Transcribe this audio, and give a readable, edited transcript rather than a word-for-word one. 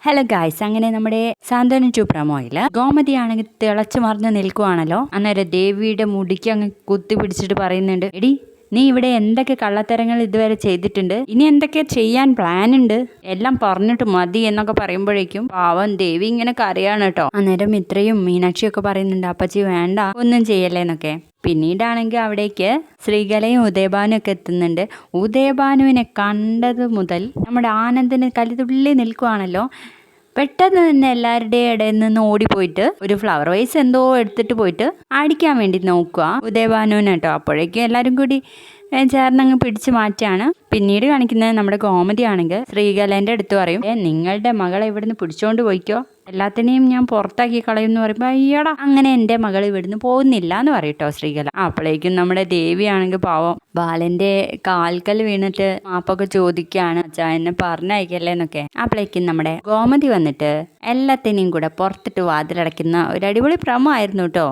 Hello guys, അങ്ങനെ നമ്മുടെ സാന്ത്വനം 2 പ്രൊമോയില് ഗോമതി ആണെങ്കിൽ തിളച്ചു മറിഞ്ഞ് നിൽക്കുവാണല്ലോ. അന്നേരം ദേവിയുടെ മുടിക്ക് അങ്ങ് കുത്തി പിടിച്ചിട്ട് പറയുന്നുണ്ട്, എടി നീ ഇവിടെ എന്തൊക്കെ കള്ളത്തരങ്ങൾ ഇതുവരെ ചെയ്തിട്ടുണ്ട്, ഇനി എന്തൊക്കെ ചെയ്യാൻ പ്ലാൻ ഉണ്ട്, എല്ലാം പറഞ്ഞിട്ട് മതി എന്നൊക്കെ പറയുമ്പോഴേക്കും പാവം ദേവി ഇങ്ങനെ കരയാണ് കേട്ടോ. അന്നേരം ഇത്രയും മീനാക്ഷിയൊക്കെ പറയുന്നുണ്ട്, അപ്പച്ചി വേണ്ട ഒന്നും ചെയ്യല്ലേ എന്നൊക്കെ. പിന്നീടാണെങ്കിൽ അവിടേക്ക് ശ്രീകലയും ഉദയഭാനും ഒക്കെ എത്തുന്നുണ്ട്. ഉദയഭാനുവിനെ കണ്ടത് മുതൽ നമ്മുടെ ആനന്ദിന് കലിതുള്ളി നിൽക്കുവാണല്ലോ. പെട്ടെന്ന് തന്നെ എല്ലാവരുടെയും ഇടയിൽ നിന്ന് ഓടിപ്പോയിട്ട് ഒരു ഫ്ലവർ വൈസ് എന്തോ എടുത്തിട്ട് പോയിട്ട് അടിക്കാൻ വേണ്ടി നോക്കുക ഉദയഭാനുവിന് കേട്ടോ. അപ്പോഴേക്കും എല്ലാവരും കൂടി ചേർന്നങ്ങ് പിടിച്ചു മാറ്റാണ്. പിന്നീട് കാണിക്കുന്നത് നമ്മുടെ ഗോമതി ആണെങ്കിൽ ശ്രീകലേൻ്റെ അടുത്ത് പറയും, നിങ്ങളുടെ മകളെ ഇവിടുന്ന് പിടിച്ചോണ്ട് പോയിക്കോ, എല്ലാത്തിനെയും ഞാൻ പുറത്താക്കി കളയും എന്ന് പറയുമ്പോൾ, അയ്യോടാ അങ്ങനെ എൻ്റെ മകൾ ഇവിടുന്ന് പോകുന്നില്ല എന്ന് പറയട്ടോ ശ്രീകല. അപ്പോഴേക്കും നമ്മുടെ ദേവിയാണെങ്കിൽ പാവം ബാലൻ്റെ കാൽക്കൽ വീണിട്ട് മാപ്പൊക്കെ ചോദിക്കുകയാണ്, അച്ഛാ എന്നെ പറഞ്ഞയക്കല്ലേ എന്നൊക്കെ. അപ്പോഴേക്കും നമ്മുടെ ഗോമതി വന്നിട്ട് എല്ലാത്തിനെയും കൂടെ പുറത്തിട്ട് വാതിലടയ്ക്കുന്ന ഒരു അടിപൊളി പ്രമോ ആയിരുന്നു കേട്ടോ.